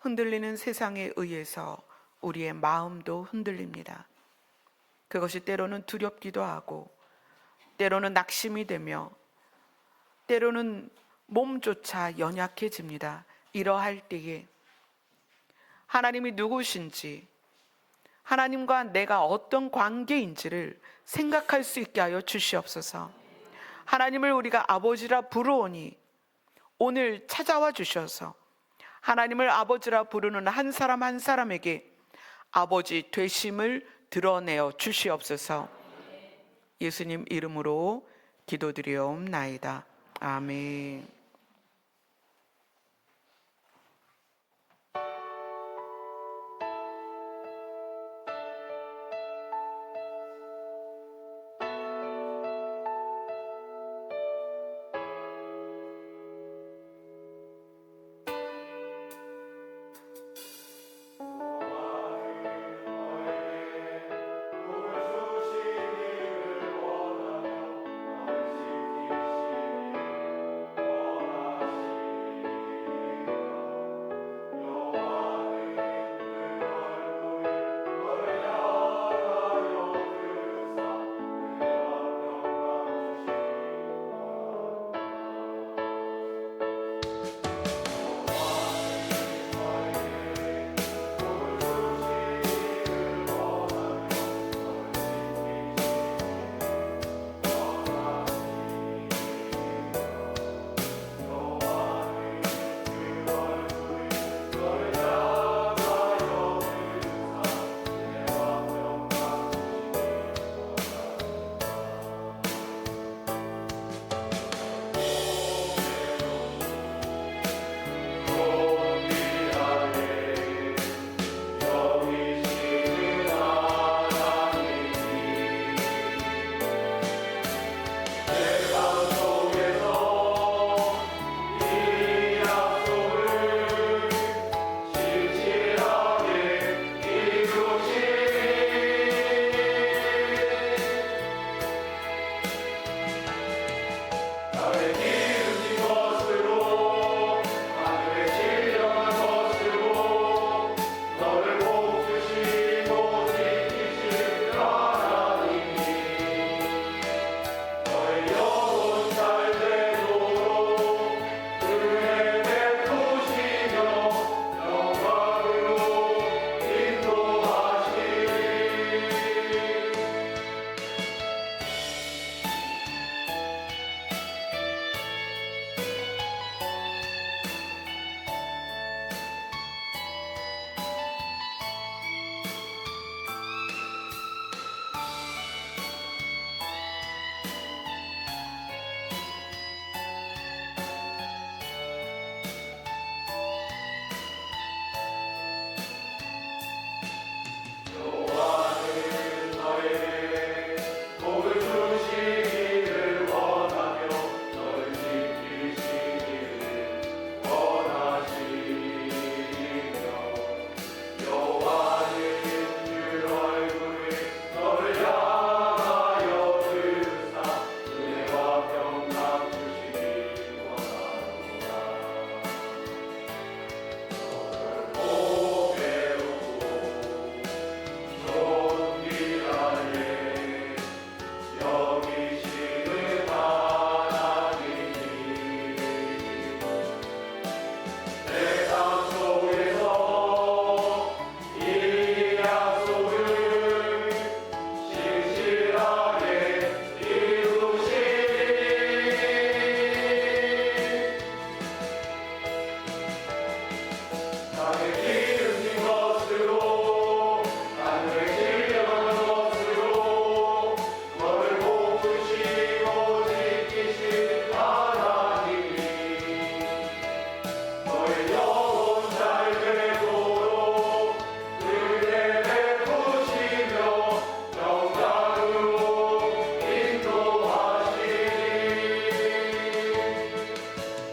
흔들리는 세상에 의해서 우리의 마음도 흔들립니다. 그것이 때로는 두렵기도 하고, 때로는 낙심이 되며, 때로는 몸조차 연약해집니다. 이러할 때에 하나님이 누구신지, 하나님과 내가 어떤 관계인지를 생각할 수 있게 하여 주시옵소서. 하나님을 우리가 아버지라 부르오니 오늘 찾아와 주셔서 하나님을 아버지라 부르는 한 사람 한 사람에게 아버지 되심을 드러내어 주시옵소서. 예수님 이름으로 기도드리옵나이다. 아멘.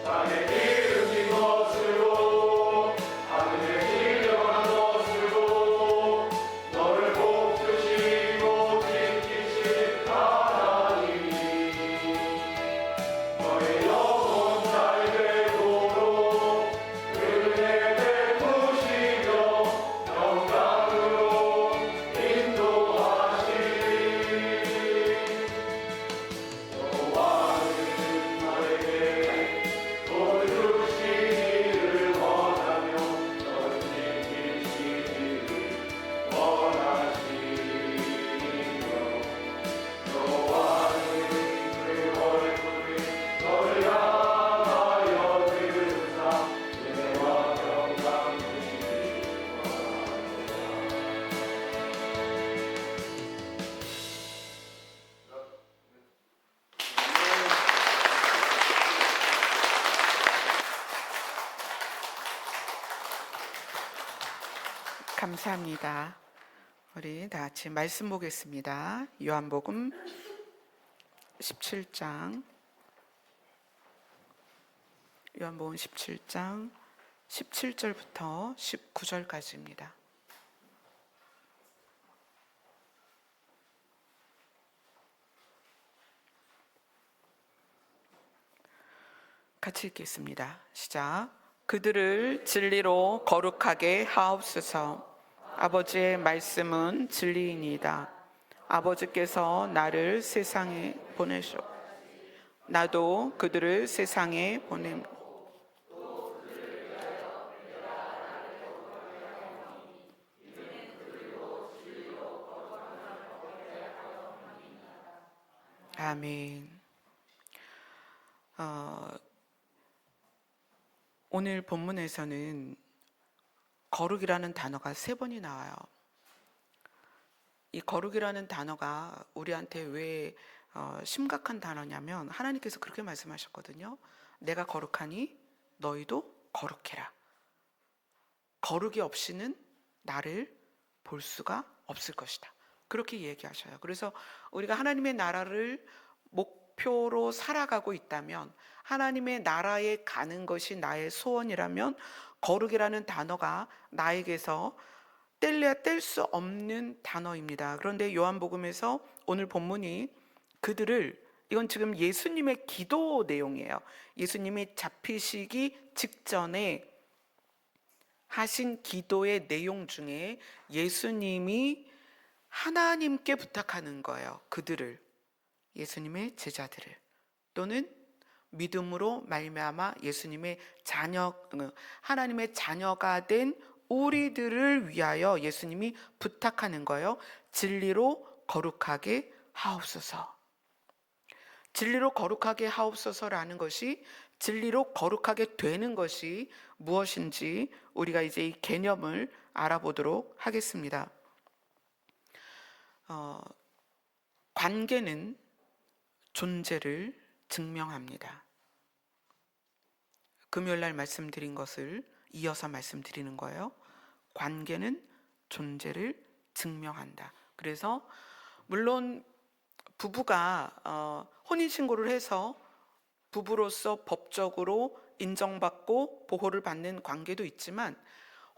땅에 기름진 것으로 하늘의 감사합니다. 우리 다 같이 말씀 보겠습니다. 요한복음 17장, 요한복음 17장 17절부터 19절까지입니다. 같이 읽겠습니다. 시작. 그들을 진리로 거룩하게 하옵소서. 아버지의 말씀은 진리이니이다. 아버지께서 나를 세상에 보내셨. 나도 그들을 세상에 보냄. 아멘. 오늘 본문에서는 거룩이라는 단어가 3번이 나와요. 이 거룩이라는 단어가 우리한테 왜 심각한 단어냐면 하나님께서 그렇게 말씀하셨거든요. 내가 거룩하니 너희도 거룩해라. 거룩이 없이는 나를 볼 수가 없을 것이다. 그렇게 얘기하셔요. 그래서 우리가 하나님의 나라를 목표로 살아가고 있다면, 하나님의 나라에 가는 것이 나의 소원이라면 거룩이라는 단어가 나에게서 뗄래야 뗄 수 없는 단어입니다. 그런데 요한복음에서 오늘 본문이 그들을, 이건 지금 예수님의 기도 내용이에요. 예수님이 잡히시기 직전에 하신 기도의 내용 중에 예수님이 하나님께 부탁하는 거예요. 그들을, 예수님의 제자들을, 또는 믿음으로 말미암아 예수님의 자녀, 하나님의 자녀가 된 우리들을 위하여 예수님이 부탁하는 거예요. 진리로 거룩하게 하옵소서. 진리로 거룩하게 하옵소서라는 것이, 진리로 거룩하게 되는 것이 무엇인지 우리가 이제 이 개념을 알아보도록 하겠습니다. 관계는 존재를 증명합니다. 금요일날 말씀드린 것을 이어서 말씀드리는 거예요. 관계는 존재를 증명한다. 그래서 물론 부부가 혼인신고를 해서 부부로서 법적으로 인정받고 보호를 받는 관계도 있지만,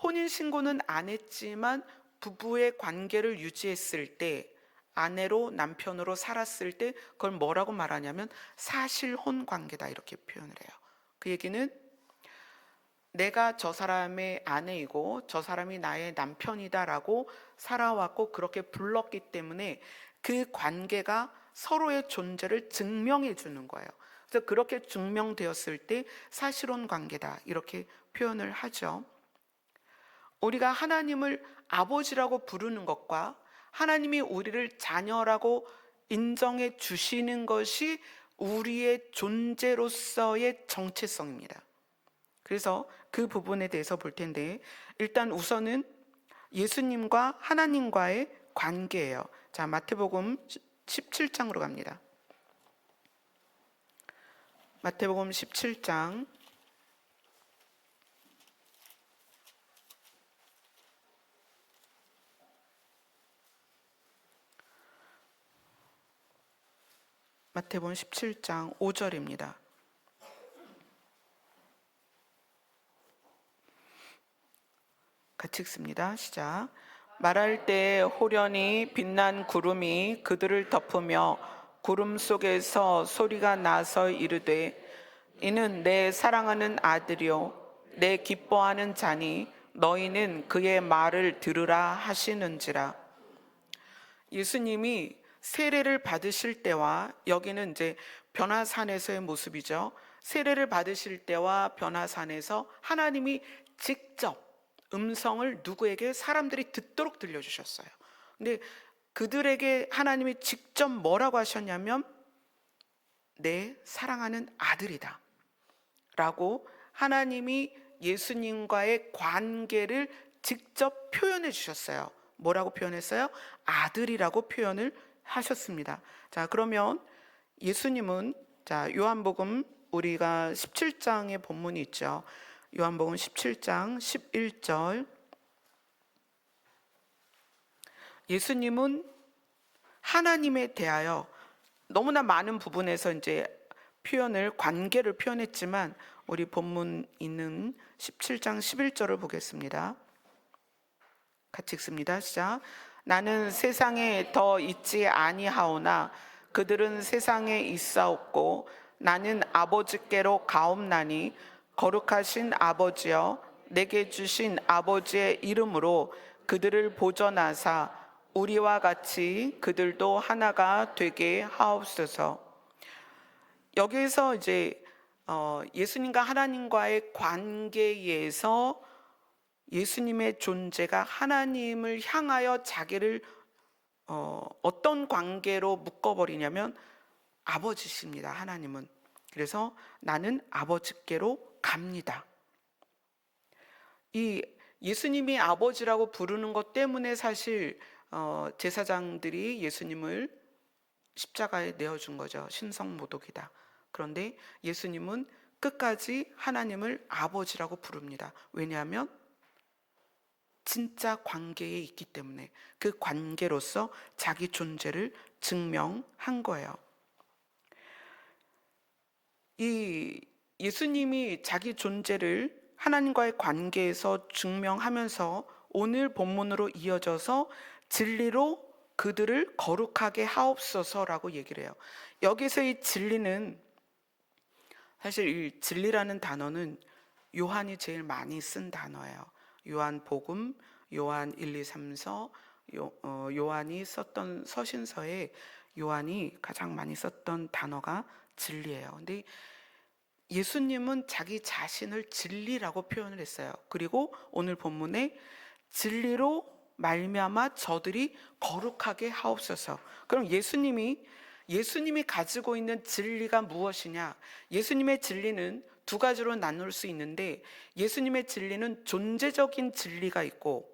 혼인신고는 안 했지만 부부의 관계를 유지했을 때, 아내로 남편으로 살았을 때 그걸 뭐라고 말하냐면 사실혼 관계다, 이렇게 표현을 해요. 그 얘기는 내가 저 사람의 아내이고 저 사람이 나의 남편이다라고 살아왔고 그렇게 불렀기 때문에 그 관계가 서로의 존재를 증명해 주는 거예요. 그래서 그렇게 증명되었을 때 사실혼 관계다, 이렇게 표현을 하죠. 우리가 하나님을 아버지라고 부르는 것과 하나님이 우리를 자녀라고 인정해 주시는 것이 우리의 존재로서의 정체성입니다. 그래서 그 부분에 대해서 볼 텐데, 일단 우선은 예수님과 하나님과의 관계예요. 자, 마태복음 17장으로 갑니다. 마태복음 17장 마태복음 17장 5절입니다. 같이 읽습니다. 시작. 말할 때 호련히 빛난 구름이 그들을 덮으며 구름 속에서 소리가 나서 이르되 이는 내 사랑하는 아들이요 내 기뻐하는 자니 너희는 그의 말을 들으라 하시는지라. 예수님이 세례를 받으실 때와, 여기는 이제 변화산에서의 모습이죠. 세례를 받으실 때와 변화산에서 하나님이 직접 음성을 누구에게, 사람들이 듣도록 들려주셨어요. 근데 그들에게 하나님이 직접 뭐라고 하셨냐면 내 사랑하는 아들이다 라고 하나님이 예수님과의 관계를 직접 표현해 주셨어요. 뭐라고 표현했어요? 아들이라고 표현을 하셨습니다. 자, 그러면 예수님은, 자, 요한복음 우리가 17장의 본문이 있죠. 요한복음 17장 11절 예수님은 하나님에 대하여 너무나 많은 부분에서 이제 관계를 표현했지만, 우리 본문 있는 17장 11절을 보겠습니다. 같이 읽습니다. 시작. 나는 세상에 더 있지 아니하오나 그들은 세상에 있사옵고 나는 아버지께로 가옵나니 거룩하신 아버지여 내게 주신 아버지의 이름으로 그들을 보전하사 우리와 같이 그들도 하나가 되게 하옵소서. 여기에서 이제 예수님과 하나님과의 관계에서 예수님의 존재가 하나님을 향하여 자기를 어떤 관계로 묶어버리냐면 아버지십니다. 하나님은. 그래서 나는 아버지께로 갑니다. 이 예수님이 아버지라고 부르는 것 때문에 사실 제사장들이 예수님을 십자가에 내어준 거죠. 신성모독이다. 그런데 예수님은 끝까지 하나님을 아버지라고 부릅니다. 왜냐하면 진짜 관계에 있기 때문에, 그 관계로서 자기 존재를 증명한 거예요. 이 예수님이 자기 존재를 하나님과의 관계에서 증명하면서 오늘 본문으로 이어져서 진리로 그들을 거룩하게 하옵소서라고 얘기를 해요. 여기서 이 진리는, 사실 이 진리라는 단어는 요한이 제일 많이 쓴 단어예요. 요한복음, 요한 1, 2, 3서, 요한이 썼던 서신서에 요한이 가장 많이 썼던 단어가 진리예요. 근데 예수님은 자기 자신을 진리라고 표현을 했어요. 그리고 오늘 본문에 진리로 말미암아 저들이 거룩하게 하옵소서. 그럼 예수님이 가지고 있는 진리가 무엇이냐? 예수님의 진리는 두 가지로 나눌 수 있는데, 예수님의 진리는 존재적인 진리가 있고,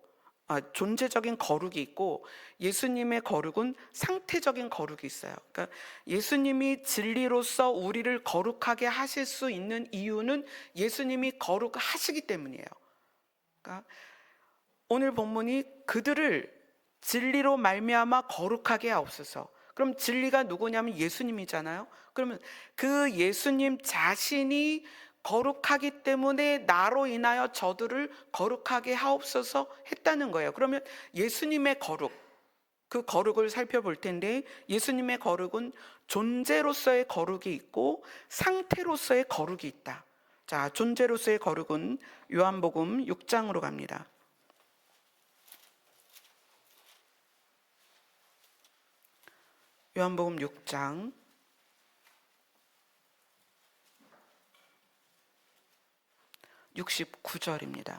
존재적인 거룩이 있고, 예수님의 거룩은 상태적인 거룩이 있어요. 그러니까 예수님이 진리로서 우리를 거룩하게 하실 수 있는 이유는 예수님이 거룩하시기 때문이에요. 그러니까 오늘 본문이 그들을 진리로 말미암아 거룩하게 하옵소서. 그럼 진리가 누구냐면 예수님이잖아요. 그러면 그 예수님 자신이 거룩하기 때문에 나로 인하여 저들을 거룩하게 하옵소서 했다는 거예요. 그러면 예수님의 거룩, 그 거룩을 살펴볼 텐데, 예수님의 거룩은 존재로서의 거룩이 있고 상태로서의 거룩이 있다. 자, 존재로서의 거룩은 요한복음 6장으로 갑니다. 요한복음 6장 69절입니다.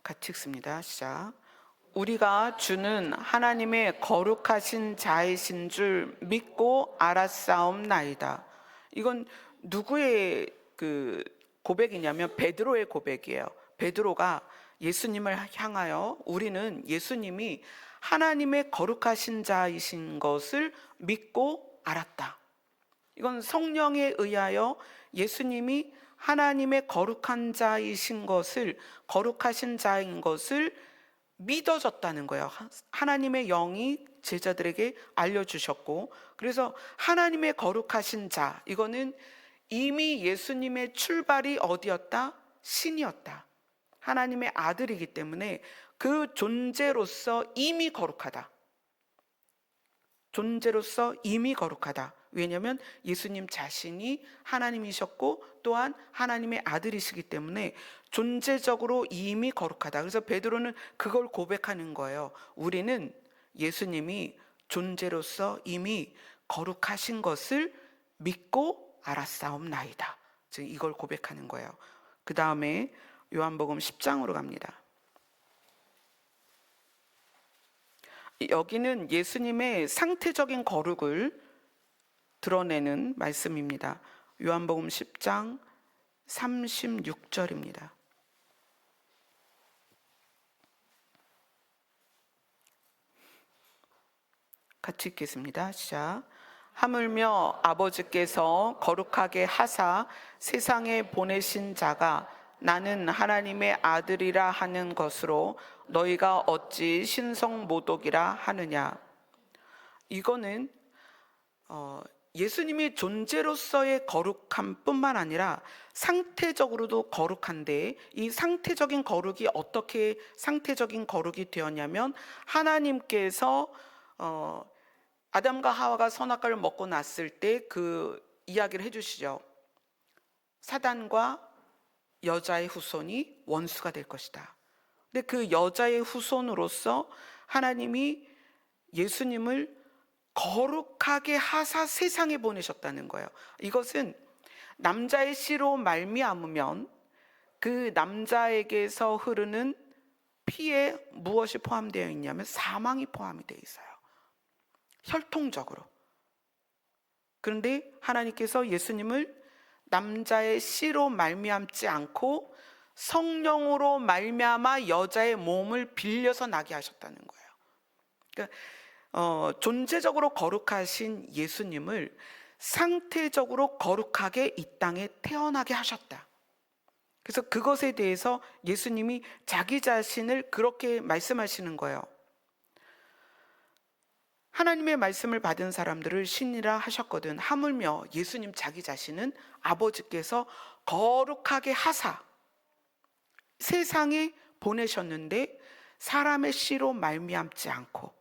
같이 읽습니다. 시작. 우리가 주는 하나님의 거룩하신 자이신 줄 믿고 알았사옵나이다. 이건 누구의 그 고백이냐면 베드로의 고백이에요. 베드로가 예수님을 향하여 우리는 예수님이 하나님의 거룩하신 자이신 것을 믿고 알았다. 이건 성령에 의하여 예수님이 하나님의 거룩한 자이신 것을, 거룩하신 자인 것을 믿어졌다는 거예요. 하나님의 영이 제자들에게 알려주셨고, 그래서 하나님의 거룩하신 자, 이거는 이미 예수님의 출발이 어디였다? 신이었다. 하나님의 아들이기 때문에 그 존재로서 이미 거룩하다. 존재로서 이미 거룩하다. 왜냐하면 예수님 자신이 하나님이셨고 또한 하나님의 아들이시기 때문에 존재적으로 이미 거룩하다. 그래서 베드로는 그걸 고백하는 거예요. 우리는 예수님이 존재로서 이미 거룩하신 것을 믿고 알았사옵나이다. 즉 이걸 고백하는 거예요. 그 다음에 요한복음 10장으로 갑니다. 여기는 예수님의 상태적인 거룩을 드러내는 말씀입니다. 요한복음 10장 36절입니다. 같이 읽겠습니다. 시작. 하물며 아버지께서 거룩하게 하사 세상에 보내신 자가 나는 하나님의 아들이라 하는 것으로 너희가 어찌 신성모독이라 하느냐. 이거는 예수님이 존재로서의 거룩함 뿐만 아니라 상태적으로도 거룩한데, 이 상태적인 거룩이 어떻게 상태적인 거룩이 되었냐면, 하나님께서 아담과 하와가 선악과를 먹고 났을 때 그 이야기를 해주시죠. 사단과 여자의 후손이 원수가 될 것이다. 근데 그 여자의 후손으로서 하나님이 예수님을 거룩하게 하사 세상에 보내셨다는 거예요. 이것은 남자의 씨로 말미암으면 그 남자에게서 흐르는 피에 무엇이 포함되어 있냐면 사망이 포함이 되어 있어요. 혈통적으로. 그런데 하나님께서 예수님을 남자의 씨로 말미암지 않고 성령으로 말미암아 여자의 몸을 빌려서 나게 하셨다는 거예요. 그러니까 존재적으로 거룩하신 예수님을 상태적으로 거룩하게 이 땅에 태어나게 하셨다. 그래서 그것에 대해서 예수님이 자기 자신을 그렇게 말씀하시는 거예요. 하나님의 말씀을 받은 사람들을 신이라 하셨거든. 하물며 예수님 자기 자신은 아버지께서 거룩하게 하사 세상에 보내셨는데 사람의 씨로 말미암지 않고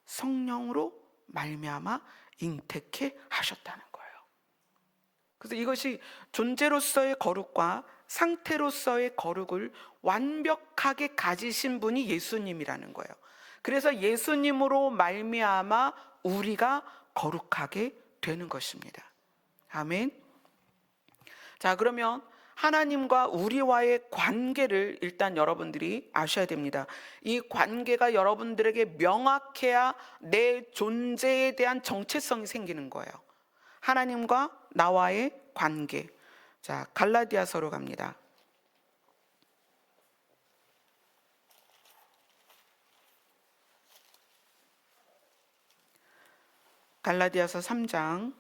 성령으로 말미암아 잉태케 하셨다는 거예요. 그래서 이것이 존재로서의 거룩과 상태로서의 거룩을 완벽하게 가지신 분이 예수님이라는 거예요. 그래서 예수님으로 말미암아 우리가 거룩하게 되는 것입니다. 아멘. 자, 그러면 하나님과 우리와의 관계를 일단 여러분들이 아셔야 됩니다. 이 관계가 여러분들에게 명확해야 내 존재에 대한 정체성이 생기는 거예요. 하나님과 나와의 관계. 자, 갈라디아서로 갑니다. 갈라디아서 3장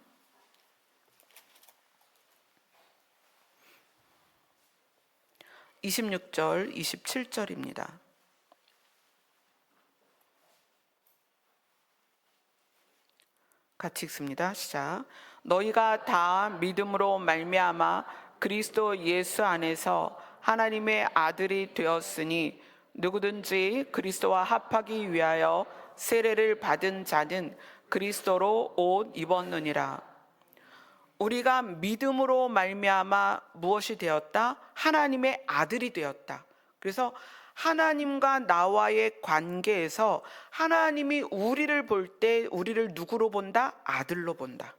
26절, 27절입니다. 같이 읽습니다. 시작. 너희가 다 믿음으로 말미암아 그리스도 예수 안에서 하나님의 아들이 되었으니 누구든지 그리스도와 합하기 위하여 세례를 받은 자는 그리스도로 옷 입었느니라. 우리가 믿음으로 말미암아 무엇이 되었다? 하나님의 아들이 되었다. 그래서 하나님과 나와의 관계에서 하나님이 우리를 볼 때 우리를 누구로 본다? 아들로 본다.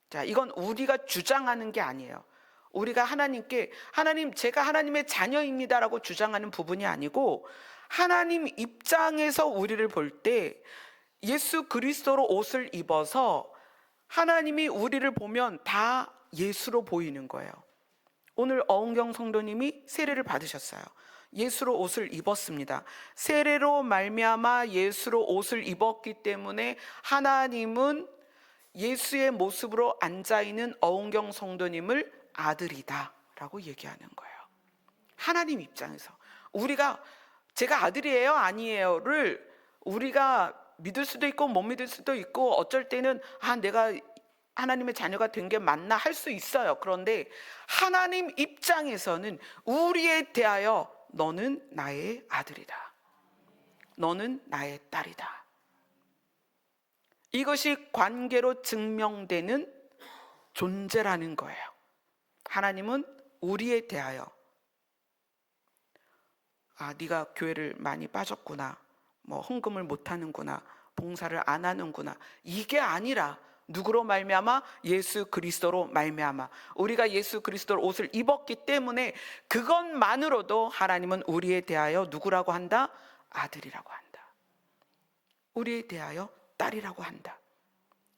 자, 이건 우리가 주장하는 게 아니에요. 우리가 하나님께 하나님, 제가 하나님의 자녀입니다라고 주장하는 부분이 아니고, 하나님 입장에서 우리를 볼 때 예수 그리스도로 옷을 입어서 하나님이 우리를 보면 다 예수로 보이는 거예요. 오늘 어은경 성도님이 세례를 받으셨어요. 예수로 옷을 입었습니다. 세례로 말미암아 예수로 옷을 입었기 때문에 하나님은 예수의 모습으로 앉아있는 어은경 성도님을 아들이다 라고 얘기하는 거예요. 하나님 입장에서 우리가 제가 아들이에요 아니에요를 우리가 믿을 수도 있고 못 믿을 수도 있고, 어쩔 때는 내가 하나님의 자녀가 된 게 맞나 할 수 있어요. 그런데 하나님 입장에서는 우리에 대하여 너는 나의 아들이다, 너는 나의 딸이다, 이것이 관계로 증명되는 존재라는 거예요. 하나님은 우리에 대하여 네가 교회를 많이 빠졌구나, 헌금을 못하는구나, 봉사를 안 하는구나, 이게 아니라 누구로 말미암아? 예수 그리스도로 말미암아 우리가 예수 그리스도로 옷을 입었기 때문에 그것만으로도 하나님은 우리에 대하여 누구라고 한다? 아들이라고 한다. 우리에 대하여 딸이라고 한다.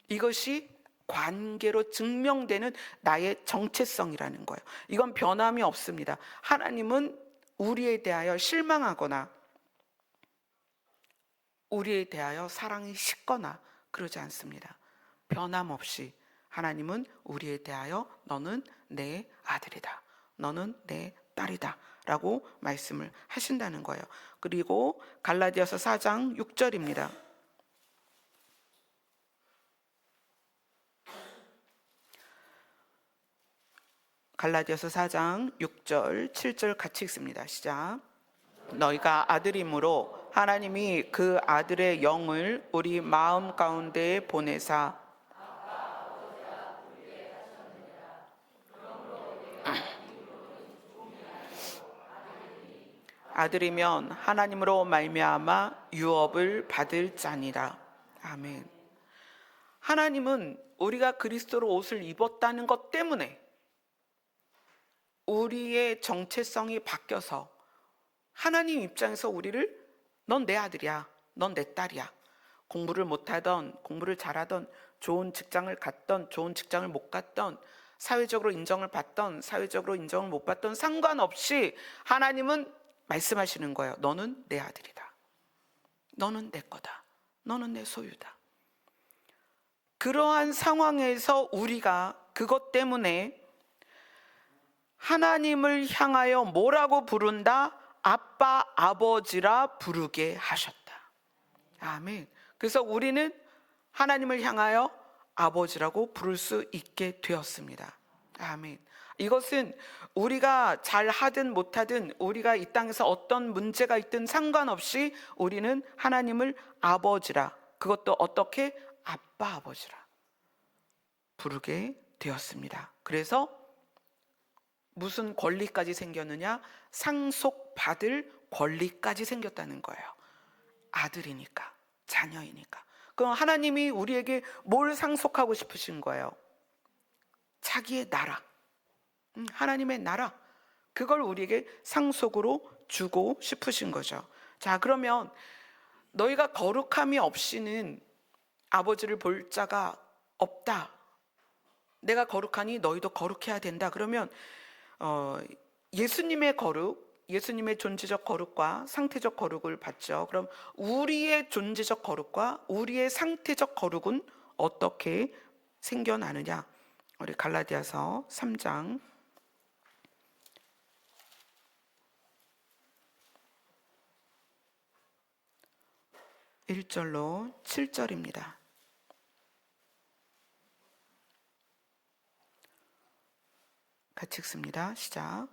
이것이 관계로 증명되는 나의 정체성이라는 거예요. 이건 변함이 없습니다. 하나님은 우리에 대하여 실망하거나 우리에 대하여 사랑이 식거나 그러지 않습니다. 변함없이 하나님은 우리에 대하여 너는 내 아들이다, 너는 내 딸이다 라고 말씀을 하신다는 거예요. 그리고 갈라디아서 4장 6절입니다. 갈라디아서 4장 6절 7절 같이 읽습니다. 시작. 너희가 아들이므로 하나님이 그 아들의 영을 우리 마음 가운데 보내사 아들이면 하나님으로 말미암아 유업을 받을 자니라. 아멘. 하나님은 우리가 그리스도로 옷을 입었다는 것 때문에 우리의 정체성이 바뀌어서 하나님 입장에서 우리를 넌 내 아들이야, 넌 내 딸이야, 공부를 못하던 공부를 잘하던, 좋은 직장을 갔던 좋은 직장을 못 갔던, 사회적으로 인정을 받던 사회적으로 인정을 못 받던 상관없이 하나님은 말씀하시는 거예요. 너는 내 아들이다, 너는 내 거다, 너는 내 소유다. 그러한 상황에서 우리가 그것 때문에 하나님을 향하여 뭐라고 부른다? 아빠, 아버지라 부르게 하셨다. 아멘. 그래서 우리는 하나님을 향하여 아버지라고 부를 수 있게 되었습니다. 아멘. 이것은 우리가 잘하든 못하든, 우리가 이 땅에서 어떤 문제가 있든 상관없이 우리는 하나님을 아버지라, 그것도 어떻게? 아빠, 아버지라 부르게 되었습니다. 그래서 무슨 권리까지 생겼느냐? 상속받을 권리까지 생겼다는 거예요. 아들이니까, 자녀이니까. 그럼 하나님이 우리에게 뭘 상속하고 싶으신 거예요? 자기의 나라, 하나님의 나라, 그걸 우리에게 상속으로 주고 싶으신 거죠. 자, 그러면 너희가 거룩함이 없이는 아버지를 볼 자가 없다, 내가 거룩하니 너희도 거룩해야 된다. 그러면 예수님의 거룩, 예수님의 존재적 거룩과 상태적 거룩을 봤죠. 그럼 우리의 존재적 거룩과 우리의 상태적 거룩은 어떻게 생겨나느냐? 우리 갈라디아서 3장 1절로 7절입니다. 같이 읽습니다. 시작.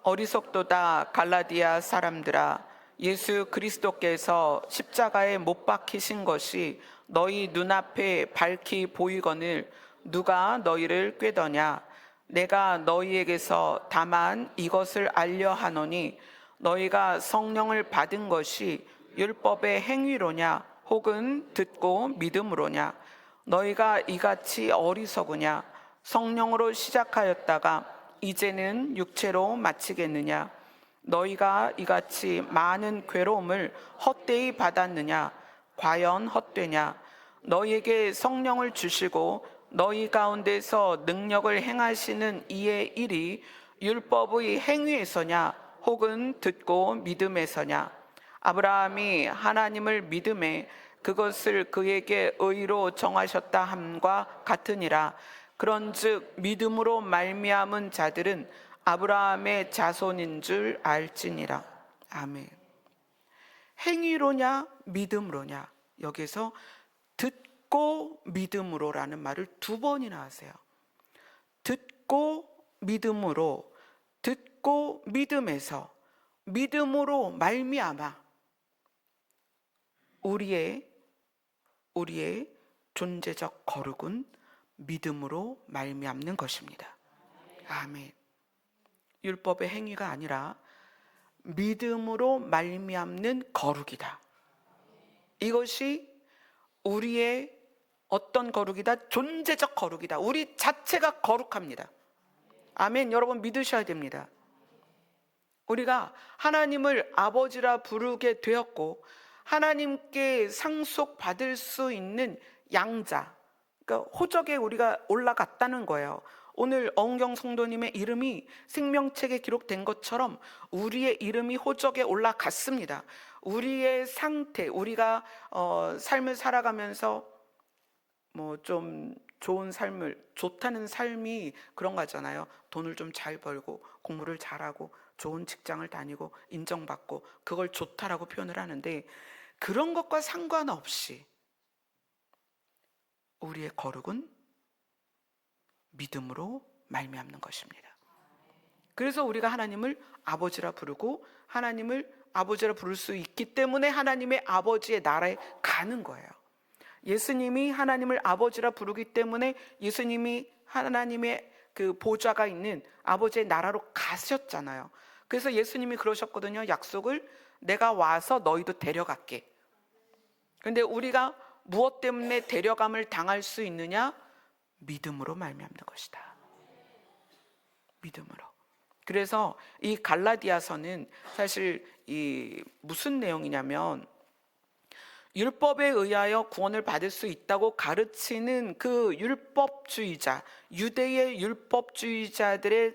어리석도다 갈라디아 사람들아, 예수 그리스도께서 십자가에 못 박히신 것이 너희 눈앞에 밝히 보이거늘 누가 너희를 꾀더냐? 내가 너희에게서 다만 이것을 알려 하노니 너희가 성령을 받은 것이 율법의 행위로냐 혹은 듣고 믿음으로냐? 너희가 이같이 어리석으냐? 성령으로 시작하였다가 이제는 육체로 마치겠느냐? 너희가 이같이 많은 괴로움을 헛되이 받았느냐? 과연 헛되냐? 너희에게 성령을 주시고 너희 가운데서 능력을 행하시는 이의 일이 율법의 행위에서냐 혹은 듣고 믿음에서냐? 아브라함이 하나님을 믿음에 그것을 그에게 의로 정하셨다 함과 같으니라. 그런즉 믿음으로 말미암은 자들은 아브라함의 자손인 줄 알지니라. 아멘. 행위로냐 믿음으로냐? 여기서 듣고 믿음으로라는 말을 두 번이나 하세요. 듣고 믿음으로, 듣고 믿음에서, 믿음으로 말미암아 우리의 존재적 거룩은 믿음으로 말미암는 것입니다. 아멘. 율법의 행위가 아니라 믿음으로 말미암는 거룩이다. 이것이 우리의 어떤 거룩이다? 존재적 거룩이다. 우리 자체가 거룩합니다. 아멘. 여러분 믿으셔야 됩니다. 우리가 하나님을 아버지라 부르게 되었고 하나님께 상속받을 수 있는 양자, 그러니까 호적에 우리가 올라갔다는 거예요. 오늘 어은경 성도님의 이름이 생명책에 기록된 것처럼 우리의 이름이 호적에 올라갔습니다. 우리의 상태, 우리가 삶을 살아가면서 뭐 좀 좋은 삶을, 좋다는 삶이 그런 거잖아요. 돈을 좀 잘 벌고 공부를 잘하고 좋은 직장을 다니고 인정받고, 그걸 좋다라고 표현을 하는데, 그런 것과 상관없이 우리의 거룩은 믿음으로 말미암는 것입니다. 그래서 우리가 하나님을 아버지라 부르고, 하나님을 아버지라 부를 수 있기 때문에 하나님의 아버지의 나라에 가는 거예요. 예수님이 하나님을 아버지라 부르기 때문에 예수님이 하나님의 그 보좌가 있는 아버지의 나라로 가셨잖아요. 그래서 예수님이 그러셨거든요. 약속을, 내가 와서 너희도 데려갈게. 그런데 우리가 무엇 때문에 데려감을 당할 수 있느냐? 믿음으로 말미암는 것이다. 믿음으로. 그래서 이 갈라디아서는 사실 이 무슨 내용이냐면, 율법에 의하여 구원을 받을 수 있다고 가르치는 그 율법주의자, 유대의 율법주의자들의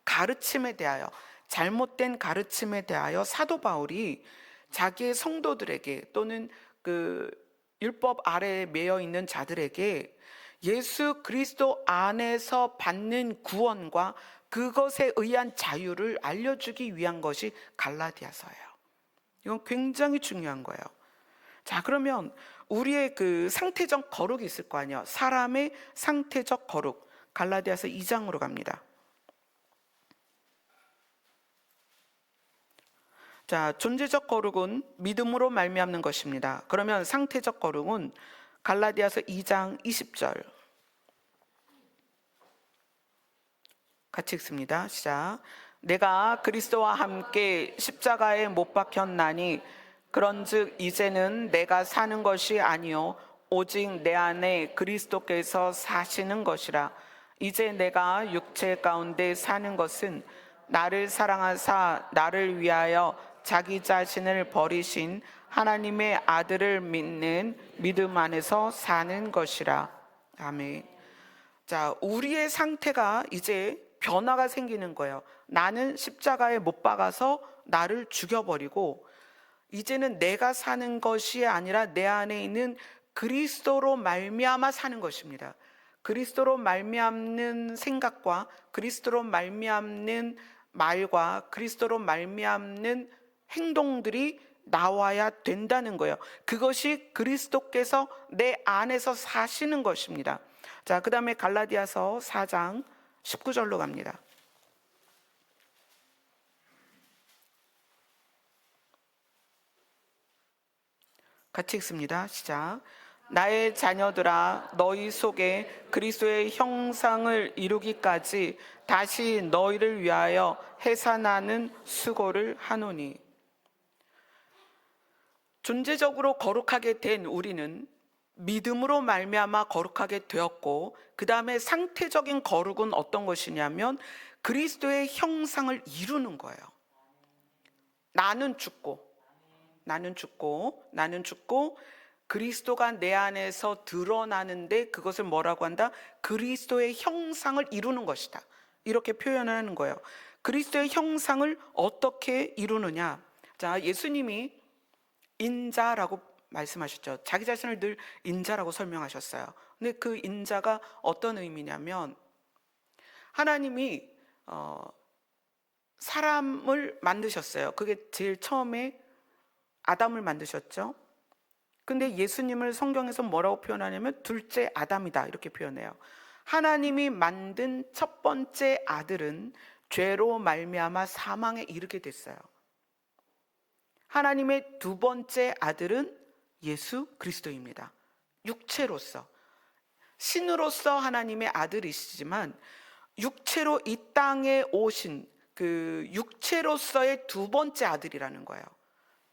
가르침에 대하여, 잘못된 가르침에 대하여 사도 바울이 자기의 성도들에게, 또는 그 율법 아래에 매여 있는 자들에게 예수 그리스도 안에서 받는 구원과 그것에 의한 자유를 알려주기 위한 것이 갈라디아서예요. 이건 굉장히 중요한 거예요. 자, 그러면 우리의 그 상태적 거룩이 있을 거 아니에요. 사람의 상태적 거룩, 갈라디아서 2장으로 갑니다. 자, 존재적 거룩은 믿음으로 말미암는 것입니다. 그러면 상태적 거룩은 갈라디아서 2장 20절 같이 읽습니다. 시작. 내가 그리스도와 함께 십자가에 못 박혔나니 그런즉 이제는 내가 사는 것이 아니요 오직 내 안에 그리스도께서 사시는 것이라. 이제 내가 육체 가운데 사는 것은 나를 사랑하사 나를 위하여 자기 자신을 버리신 하나님의 아들을 믿는 믿음 안에서 사는 것이라. 아멘. 자, 우리의 상태가 이제 변화가 생기는 거예요. 나는 십자가에 못 박아서 나를 죽여버리고, 이제는 내가 사는 것이 아니라 내 안에 있는 그리스도로 말미암아 사는 것입니다. 그리스도로 말미암는 생각과 그리스도로 말미암는 말과 그리스도로 말미암는 행동들이 나와야 된다는 거예요. 그것이 그리스도께서 내 안에서 사시는 것입니다. 자, 그 다음에 갈라디아서 4장 19절로 갑니다. 같이 읽습니다. 시작. 나의 자녀들아, 너희 속에 그리스도의 형상을 이루기까지 다시 너희를 위하여 해산하는 수고를 하노니. 존재적으로 거룩하게 된 우리는 믿음으로 말미암아 거룩하게 되었고, 그 다음에 상태적인 거룩은 어떤 것이냐면 그리스도의 형상을 이루는 거예요. 나는 죽고 그리스도가 내 안에서 드러나는데 그것을 뭐라고 한다? 그리스도의 형상을 이루는 것이다. 이렇게 표현을 하는 거예요. 그리스도의 형상을 어떻게 이루느냐? 자, 예수님이 인자라고 말씀하셨죠. 자기 자신을 늘 인자라고 설명하셨어요. 근데 그 인자가 어떤 의미냐면, 하나님이 사람을 만드셨어요. 그게 제일 처음에 아담을 만드셨죠. 근데 예수님을 성경에서 뭐라고 표현하냐면 둘째 아담이다 이렇게 표현해요. 하나님이 만든 첫 번째 아들은 죄로 말미암아 사망에 이르게 됐어요. 하나님의 두 번째 아들은 예수 그리스도입니다. 육체로서, 신으로서 하나님의 아들이시지만 육체로 이 땅에 오신 그 육체로서의 두 번째 아들이라는 거예요.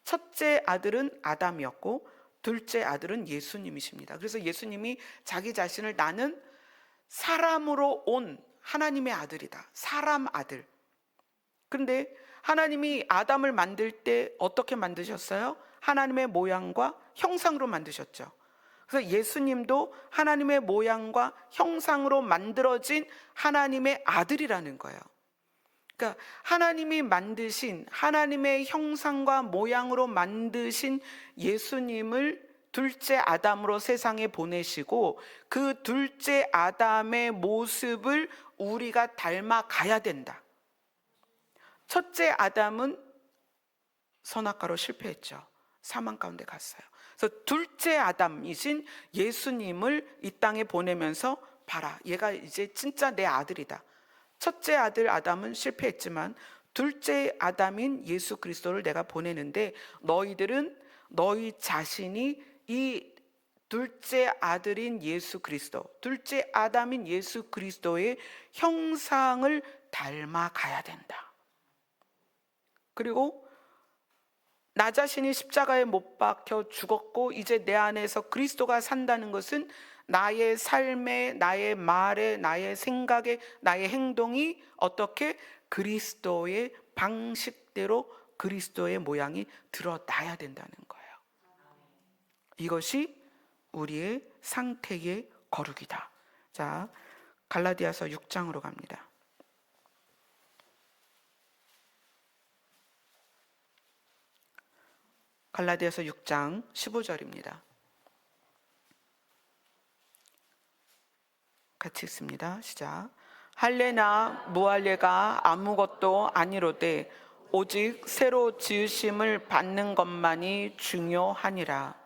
첫째 아들은 아담이었고 둘째 아들은 예수님이십니다. 그래서 예수님이 자기 자신을 나는 사람으로 온 하나님의 아들이다. 사람 아들. 그런데 하나님이 아담을 만들 때 어떻게 만드셨어요? 하나님의 모양과 형상으로 만드셨죠. 그래서 예수님도 하나님의 모양과 형상으로 만들어진 하나님의 아들이라는 거예요. 그러니까 하나님이 만드신, 하나님의 형상과 모양으로 만드신 예수님을 둘째 아담으로 세상에 보내시고 그 둘째 아담의 모습을 우리가 닮아가야 된다. 첫째 아담은 선악과로 실패했죠. 사망 가운데 갔어요. 그래서 둘째 아담이신 예수님을 이 땅에 보내면서 봐라, 얘가 이제 진짜 내 아들이다. 첫째 아들 아담은 실패했지만 둘째 아담인 예수 그리스도를 내가 보내는데 너희들은 너희 자신이 이 둘째 아들인 예수 그리스도, 둘째 아담인 예수 그리스도의 형상을 닮아가야 된다. 그리고 나 자신이 십자가에 못 박혀 죽었고 이제 내 안에서 그리스도가 산다는 것은 나의 삶에, 나의 말에, 나의 생각에, 나의 행동이 어떻게 그리스도의 방식대로 그리스도의 모양이 드러나야 된다는 거예요. 이것이 우리의 상태의 거룩이다. 자, 갈라디아서 6장으로 갑니다. 갈라디아서 6장 15절입니다. 같이 읽습니다. 시작. 할례나 무할례가 아무것도 아니로되 오직 새로 지으심을 받는 것만이 중요하니라.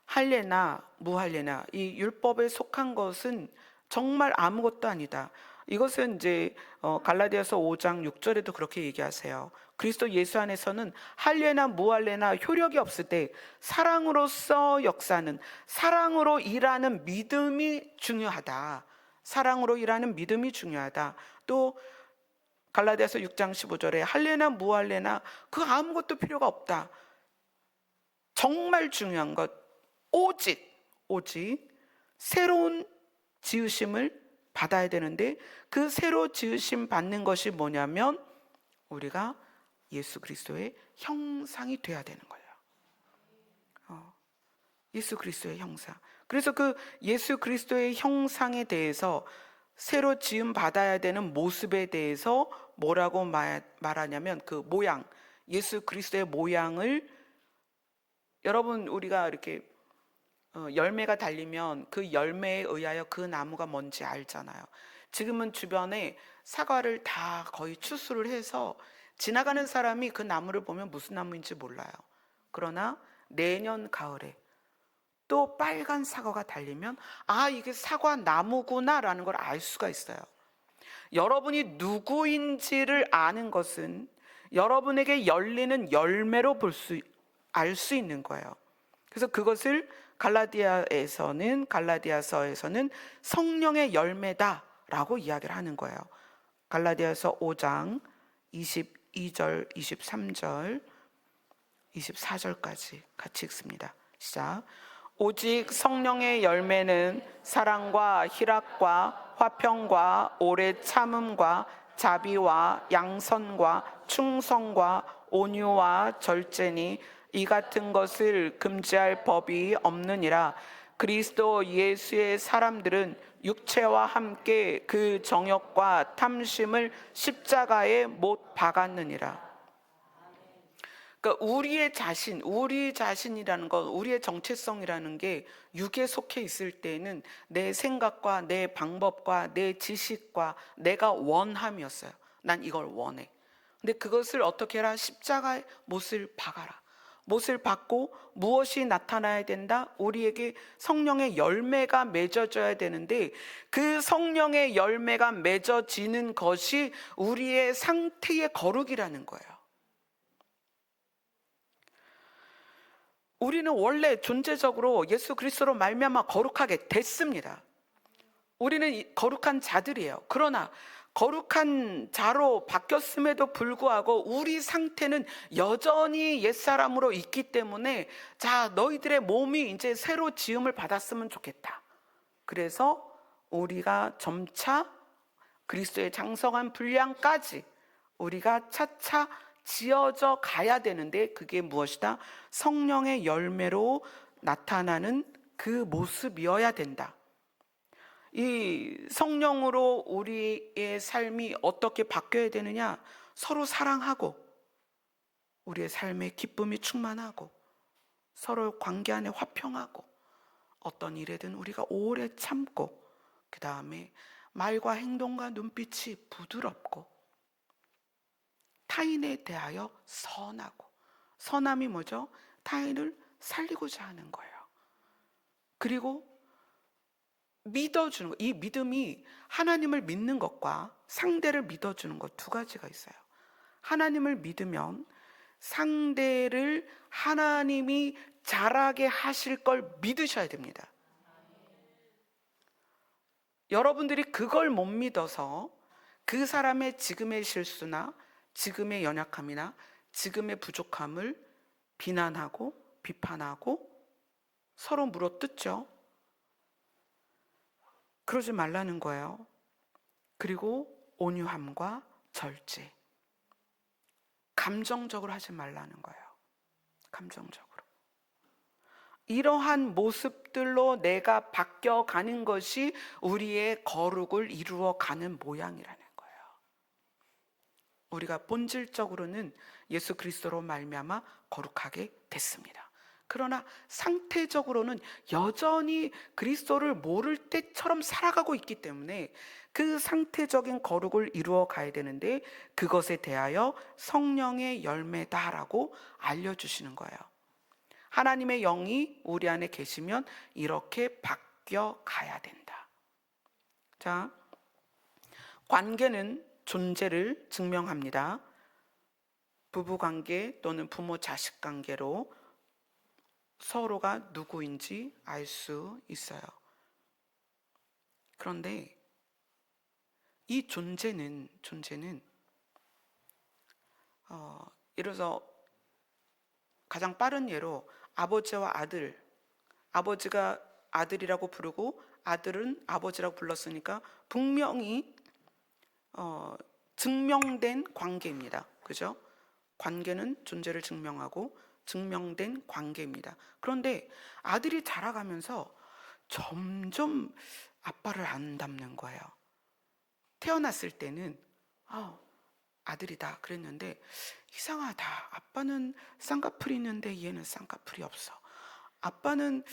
할례나 무할례나 이 율법에 속한 것은 정말 아무것도 아니다. 이것은 이제 갈라디아서 5장 6절에도 그렇게 얘기하세요. 그리스도 예수 안에서는 할례나 무할례나 효력이 없을 때 사랑으로서 역사는, 사랑으로 일하는 믿음이 중요하다. 사랑으로 일하는 믿음이 중요하다. 또 갈라디아서 6장 15절에 할례나 무할례나 그 아무것도 필요가 없다. 정말 중요한 것 오직 새로운 지으심을 받아야 되는데 그 새로 지으심 받는 것이 뭐냐면 우리가 예수 그리스도의 형상이 돼야 되는 거예요. 예수 그리스도의 형상. 그래서 그 예수 그리스도의 형상에 대해서 새로 지음 받아야 되는 모습에 대해서 뭐라고 말하냐면 그 모양, 예수 그리스도의 모양을, 여러분 우리가 이렇게 열매가 달리면 그 열매에 의하여 그 나무가 뭔지 알잖아요. 지금은 주변에 사과를 다 거의 추수를 해서 지나가는 사람이 그 나무를 보면 무슨 나무인지 몰라요. 그러나 내년 가을에 또 빨간 사과가 달리면 아, 이게 사과 나무구나라는 걸 알 수가 있어요. 여러분이 누구인지를 아는 것은 여러분에게 열리는 열매로 알 수 있는 거예요. 그래서 그것을 갈라디아서에서는 성령의 열매다라고 이야기를 하는 거예요. 갈라디아서 5장 22절, 23절, 24절까지 같이 읽습니다. 시작. 오직 성령의 열매는 사랑과 희락과 화평과 오래 참음과 자비와 양선과 충성과 온유와 절제니 이 같은 것을 금지할 법이 없느니라. 그리스도 예수의 사람들은 육체와 함께 그 정욕과 탐심을 십자가에 못 박았느니라. 그러니까 우리 자신이라는 것, 우리의 정체성이라는 게 육에 속해 있을 때는 내 생각과 내 방법과 내 지식과 내가 원함이었어요. 난 이걸 원해. 근데 그것을 어떻게 해라? 십자가에 못을 박아라. 못을 박고 무엇이 나타나야 된다? 우리에게 성령의 열매가 맺어져야 되는데 그 성령의 열매가 맺어지는 것이 우리의 상태의 거룩이라는 거예요. 우리는 원래 존재적으로 예수 그리스도로 말미암아 거룩하게 됐습니다. 우리는 거룩한 자들이에요. 그러나 거룩한 자로 바뀌었음에도 불구하고 우리 상태는 여전히 옛사람으로 있기 때문에 자, 너희들의 몸이 이제 새로 지음을 받았으면 좋겠다. 그래서 우리가 점차 그리스도의 장성한 분량까지 우리가 차차 지어져 가야 되는데 그게 무엇이다? 성령의 열매로 나타나는 그 모습이어야 된다. 이 성령으로 우리의 삶이 어떻게 바뀌어야 되느냐? 서로 사랑하고 우리의 삶에 기쁨이 충만하고 서로 관계 안에 화평하고 어떤 일에든 우리가 오래 참고 그 다음에 말과 행동과 눈빛이 부드럽고 타인에 대하여 선하고 선함이 뭐죠? 타인을 살리고자 하는 거예요. 그리고 믿어주는 것. 이 믿음이 하나님을 믿는 것과 상대를 믿어주는 것 두 가지가 있어요. 하나님을 믿으면 상대를 하나님이 잘하게 하실 걸 믿으셔야 됩니다. 여러분들이 그걸 못 믿어서 그 사람의 지금의 실수나 지금의 연약함이나 지금의 부족함을 비난하고 비판하고 서로 물어뜯죠. 그러지 말라는 거예요. 그리고 온유함과 절제. 감정적으로 하지 말라는 거예요. 감정적으로. 이러한 모습들로 내가 바뀌어가는 것이 우리의 거룩을 이루어가는 모양이라는 거예요. 우리가 본질적으로는 예수 그리스도로 말미암아 거룩하게 됐습니다. 그러나 상태적으로는 여전히 그리스도를 모를 때처럼 살아가고 있기 때문에 그 상태적인 거룩을 이루어 가야 되는데 그것에 대하여 성령의 열매다라고 알려주시는 거예요. 하나님의 영이 우리 안에 계시면 이렇게 바뀌어 가야 된다. 자, 관계는 존재를 증명합니다. 부부관계 또는 부모 자식 관계로 서로가 누구인지 알 수 있어요. 그런데 이 존재는 예를 들어서 가장 빠른 예로 아버지와 아들, 아버지가 아들이라고 부르고 아들은 아버지라고 불렀으니까 분명히 증명된 관계입니다. 그죠? 관계는 존재를 증명하고 증명된 관계입니다. 그런데 아들이 자라가면서 점점 아빠를 안 닮는 거예요. 태어났을 때는 아들이다 그랬는데 이상하다. 아빠는 쌍꺼풀이 있는데 얘는 쌍꺼풀이 없어. 아빠는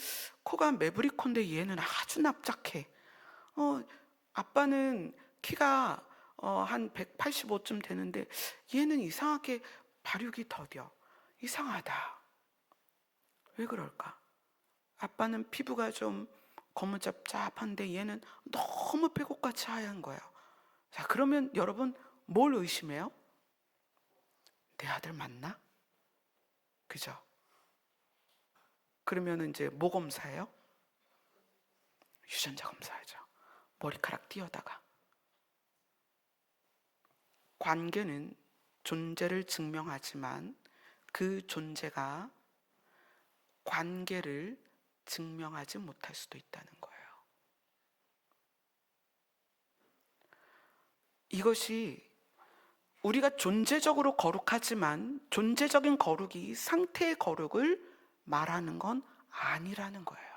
코가 매부리콘데 얘는 아주 납작해. 아빠는 키가 한 185쯤 되는데 얘는 이상하게 발육이 더뎌. 이상하다. 왜 그럴까? 아빠는 피부가 좀 거무잡잡한데 얘는 너무 빼곡같이 하얀 거예요. 자, 그러면 여러분 뭘 의심해요? 내 아들 맞나? 그죠? 그러면 이제 뭐 검사해요? 유전자 검사하죠. 머리카락 띄어다가. 관계는 존재를 증명하지만 그 존재가 관계를 증명하지 못할 수도 있다는 거예요. 이것이 우리가 존재적으로 거룩하지만 존재적인 거룩이 상태의 거룩을 말하는 건 아니라는 거예요.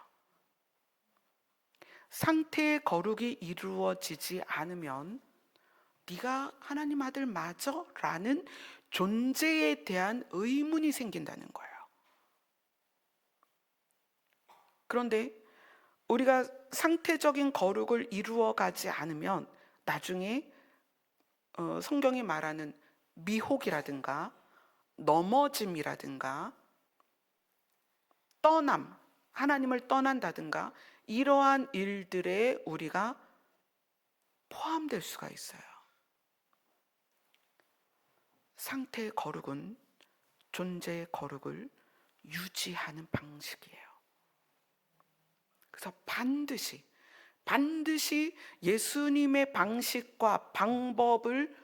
상태의 거룩이 이루어지지 않으면 네가 하나님 아들 맞아? 라는 존재에 대한 의문이 생긴다는 거예요. 그런데 우리가 상태적인 거룩을 이루어가지 않으면 나중에 성경이 말하는 미혹이라든가 넘어짐이라든가 떠남, 하나님을 떠난다든가 이러한 일들에 우리가 포함될 수가 있어요. 상태의 거룩은 존재의 거룩을 유지하는 방식이에요. 그래서 반드시 예수님의 방식과 방법을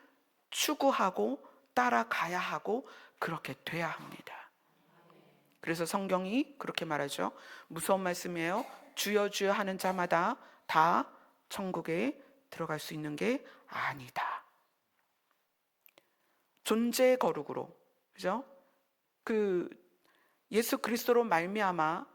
추구하고 따라가야 하고 그렇게 돼야 합니다. 그래서 성경이 그렇게 말하죠. 무서운 말씀이에요. 주여 주여 하는 자마다 다 천국에 들어갈 수 있는 게 아니다. 존재의 거룩으로, 그죠? 예수 그리스도로 말미암아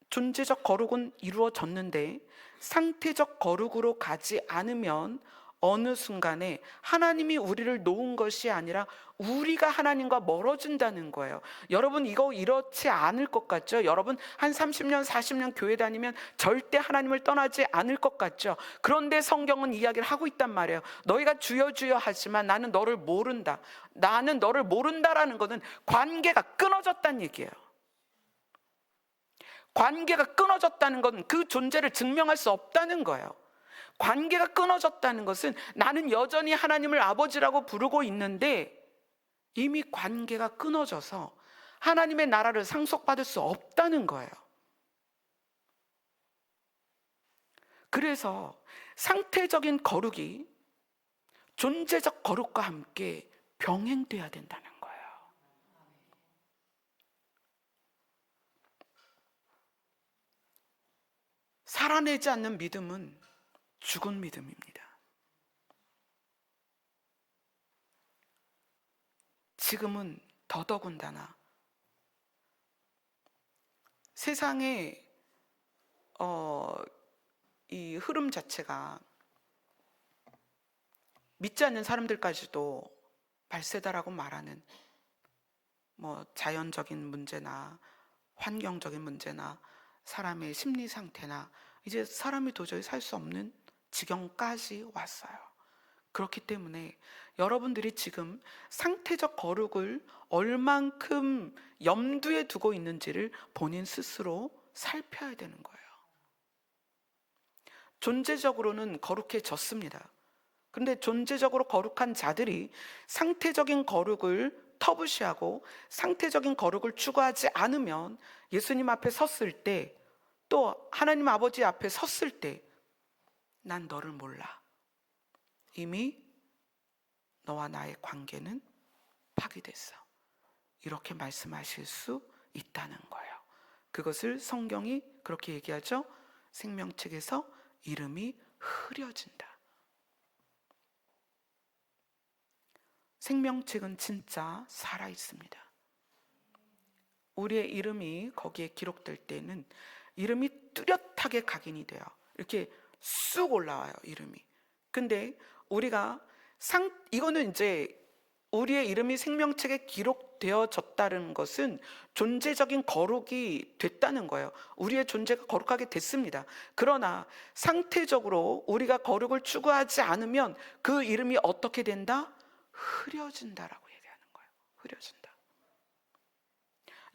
존재적 거룩은 이루어졌는데 상태적 거룩으로 가지 않으면 어느 순간에 하나님이 우리를 놓은 것이 아니라 우리가 하나님과 멀어진다는 거예요. 여러분, 이거 이렇지 않을 것 같죠? 여러분 한 30년 40년 교회 다니면 절대 하나님을 떠나지 않을 것 같죠? 그런데 성경은 이야기를 하고 있단 말이에요. 너희가 주여 주여 하지만 나는 너를 모른다. 나는 너를 모른다라는 것은 관계가 끊어졌다는 얘기예요. 관계가 끊어졌다는 건 그 존재를 증명할 수 없다는 거예요. 관계가 끊어졌다는 것은 나는 여전히 하나님을 아버지라고 부르고 있는데 이미 관계가 끊어져서 하나님의 나라를 상속받을 수 없다는 거예요. 그래서 상태적인 거룩이 존재적 거룩과 함께 병행돼야 된다는 거예요. 살아내지 않는 믿음은 죽은 믿음입니다. 지금은 더더군다나 세상의 이 흐름 자체가 믿지 않는 사람들까지도 발세다라고 말하는 자연적인 문제나 환경적인 문제나 사람의 심리 상태나 이제 사람이 도저히 살 수 없는 지경까지 왔어요. 그렇기 때문에 여러분들이 지금 상태적 거룩을 얼만큼 염두에 두고 있는지를 본인 스스로 살펴야 되는 거예요. 존재적으로는 거룩해졌습니다. 그런데 존재적으로 거룩한 자들이 상태적인 거룩을 터부시하고 상태적인 거룩을 추구하지 않으면 예수님 앞에 섰을 때, 또 하나님 아버지 앞에 섰을 때 난 너를 몰라. 이미 너와 나의 관계는 파기됐어. 이렇게 말씀하실 수 있다는 거예요. 그것을 성경이 그렇게 얘기하죠. 생명책에서 이름이 흐려진다. 생명책은 진짜 살아 있습니다. 우리의 이름이 거기에 기록될 때는 이름이 뚜렷하게 각인이 돼요. 이렇게 쑥 올라와요, 이름이. 근데 우리가 이거는 이제 우리의 이름이 생명책에 기록되어졌다는 것은 존재적인 거룩이 됐다는 거예요. 우리의 존재가 거룩하게 됐습니다. 그러나 상태적으로 우리가 거룩을 추구하지 않으면 그 이름이 어떻게 된다? 흐려진다라고 얘기하는 거예요. 흐려진다.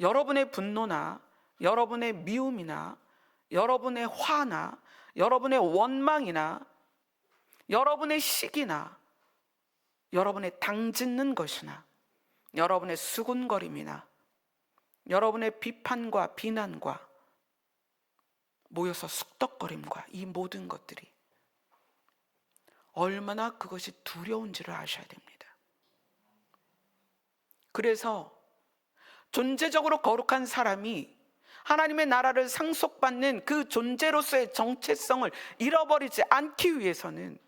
여러분의 분노나 여러분의 미움이나 여러분의 화나 여러분의 원망이나 여러분의 시기나 여러분의 당짓는 것이나 여러분의 수군거림이나 여러분의 비판과 비난과 모여서 쑥덕거림과 이 모든 것들이 얼마나 그것이 두려운지를 아셔야 됩니다. 그래서 존재적으로 거룩한 사람이 하나님의 나라를 상속받는 그 존재로서의 정체성을 잃어버리지 않기 위해서는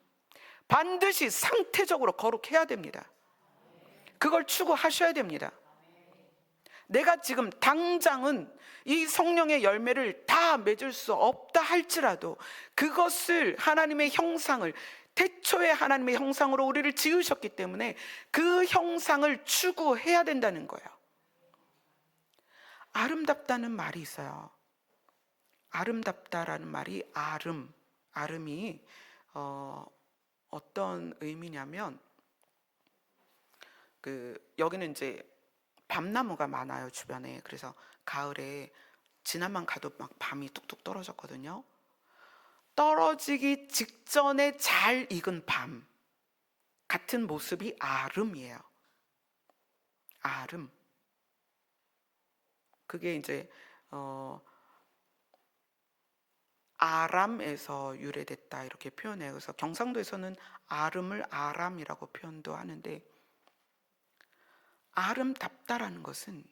반드시 상태적으로 거룩해야 됩니다. 그걸 추구하셔야 됩니다. 내가 지금 당장은 이 성령의 열매를 다 맺을 수 없다 할지라도 그것을 하나님의 형상을, 태초에 하나님의 형상으로 우리를 지으셨기 때문에 그 형상을 추구해야 된다는 거예요. 아름답다는 말이 있어요. 아름답다라는 말이 아름이 어떤 의미냐면 여기는 이제 밤나무가 많아요, 주변에. 그래서 가을에 지나만 가도 막 밤이 뚝뚝 떨어졌거든요. 떨어지기 직전에 잘 익은 밤 같은 모습이 아름이에요. 아름. 그게 이제 아람에서 유래됐다 이렇게 표현해요. 그래서 경상도에서는 아름을 아람이라고 표현도 하는데, 아름답다라는 것은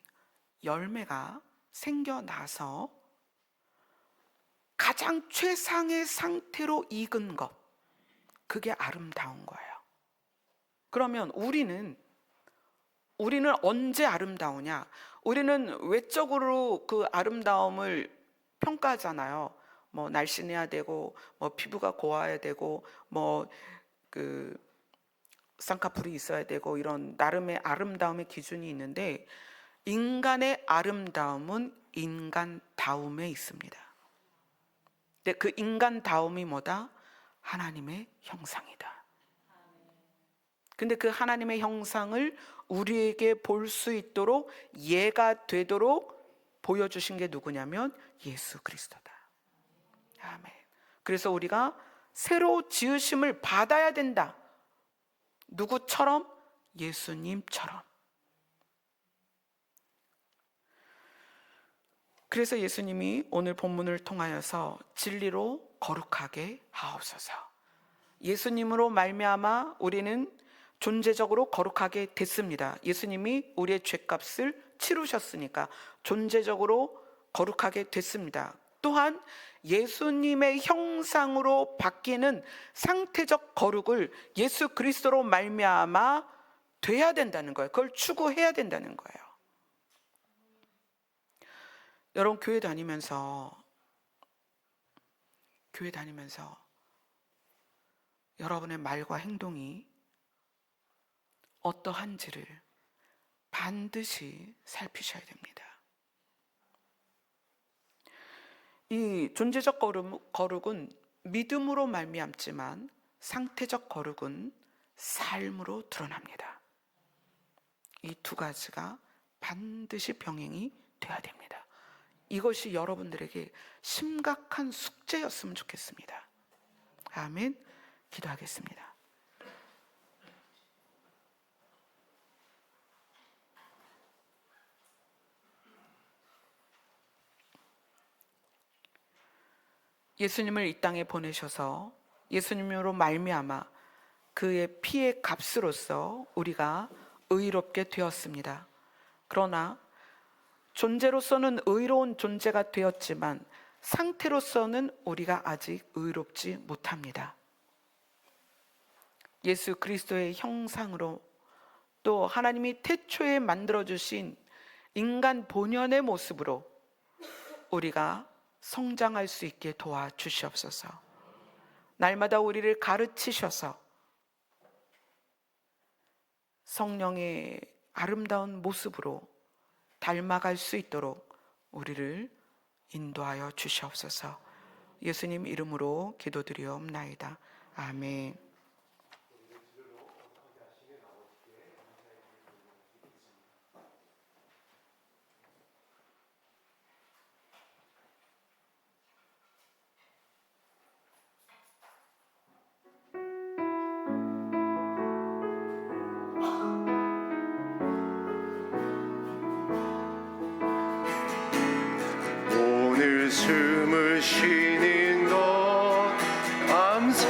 열매가 생겨나서 가장 최상의 상태로 익은 것, 그게 아름다운 거예요. 그러면 우리는 언제 아름다우냐? 우리는 외적으로 그 아름다움을 평가하잖아요. 날씬해야 되고, 피부가 고와야 되고, 그 쌍꺼풀이 있어야 되고 이런 나름의 아름다움의 기준이 있는데, 인간의 아름다움은 인간다움에 있습니다. 근데 그 인간다움이 뭐다? 하나님의 형상이다. 근데 그 하나님의 형상을 우리에게 볼 수 있도록, 예가 되도록 보여주신 게 누구냐면 예수 그리스도다. 아멘. 그래서 우리가 새로 지으심을 받아야 된다. 누구처럼? 예수님처럼. 그래서 예수님이 오늘 본문을 통하여서 진리로 거룩하게 하옵소서. 예수님으로 말미암아 우리는 존재적으로 거룩하게 됐습니다. 예수님이 우리의 죄값을 치르셨으니까 존재적으로 거룩하게 됐습니다. 또한 예수님의 형상으로 바뀌는 상태적 거룩을 예수 그리스도로 말미암아 돼야 된다는 거예요. 그걸 추구해야 된다는 거예요. 여러분, 교회 다니면서 여러분의 말과 행동이 어떠한지를 반드시 살피셔야 됩니다. 이 존재적 거룩은 믿음으로 말미암지만 상태적 거룩은 삶으로 드러납니다. 이 두 가지가 반드시 병행이 돼야 됩니다. 이것이 여러분들에게 심각한 숙제였으면 좋겠습니다. 아멘. 기도하겠습니다. 예수님을 이 땅에 보내셔서 예수님으로 말미암아 그의 피의 값으로서 우리가 의롭게 되었습니다. 그러나 존재로서는 의로운 존재가 되었지만 상태로서는 우리가 아직 의롭지 못합니다. 예수 그리스도의 형상으로, 또 하나님이 태초에 만들어주신 인간 본연의 모습으로 우리가 성장할 수 있게 도와주시옵소서. 날마다 우리를 가르치셔서 성령의 아름다운 모습으로 닮아갈 수 있도록 우리를 인도하여 주시옵소서. 예수님 이름으로 기도드리옵나이다. 아멘. 오늘 숨을 쉬는 것 감사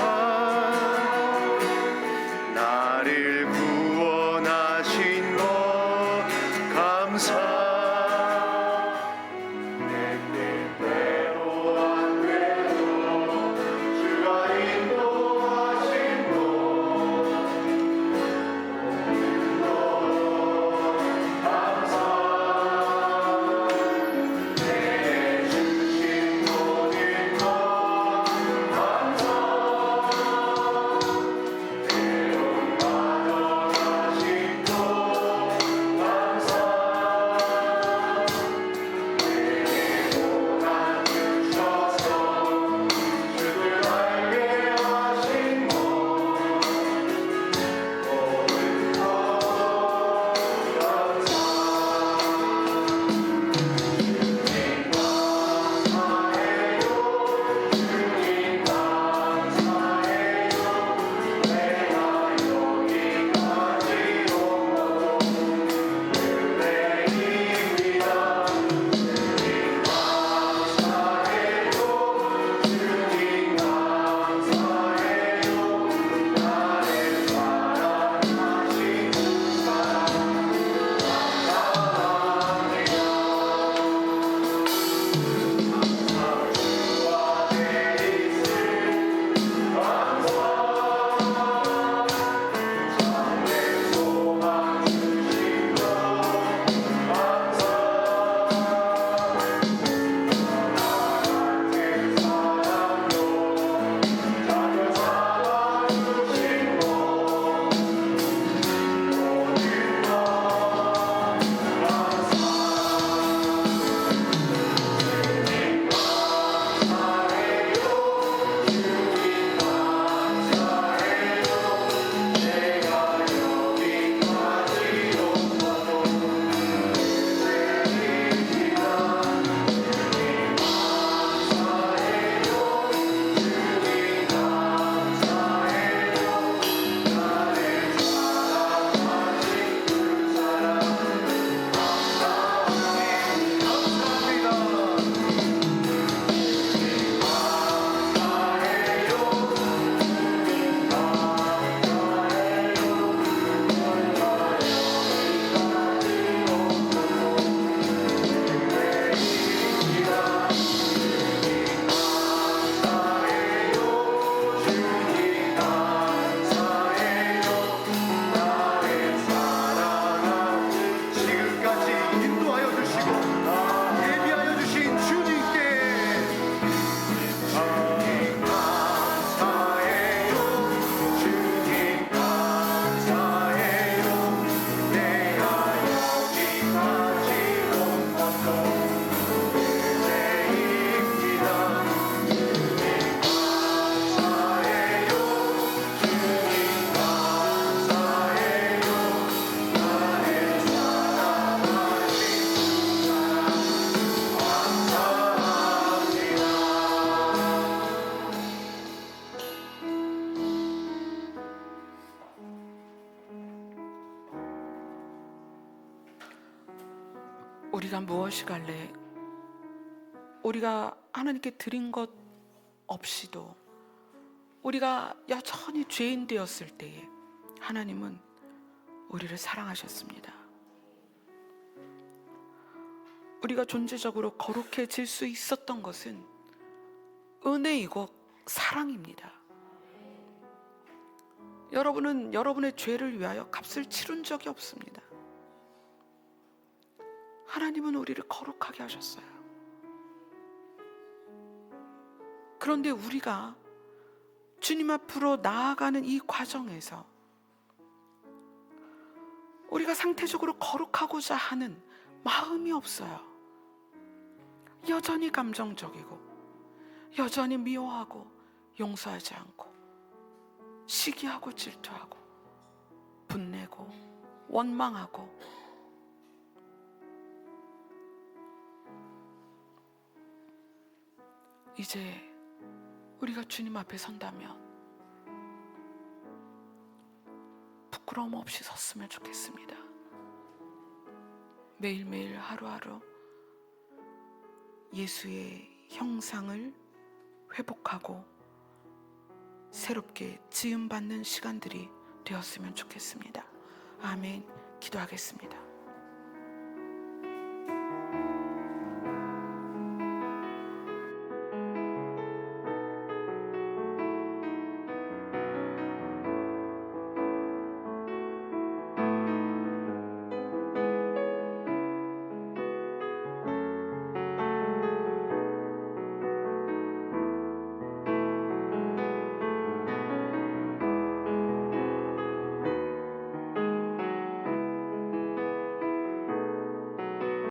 우리가 무엇이 갈래? 우리가 하나님께 드린 것 없이도 우리가 여전히 죄인 되었을 때에 하나님은 우리를 사랑하셨습니다. 우리가 존재적으로 거룩해질 수 있었던 것은 은혜이고 사랑입니다. 여러분은 여러분의 죄를 위하여 값을 치른 적이 없습니다. 하나님은 우리를 거룩하게 하셨어요. 그런데 우리가 주님 앞으로 나아가는 이 과정에서 우리가 상태적으로 거룩하고자 하는 마음이 없어요. 여전히 감정적이고 여전히 미워하고 용서하지 않고 시기하고 질투하고 분내고 원망하고 이제 우리가 주님 앞에 선다면 부끄러움 없이 섰으면 좋겠습니다. 매일매일 하루하루 예수의 형상을 회복하고 새롭게 지음받는 시간들이 되었으면 좋겠습니다. 아멘. 기도하겠습니다.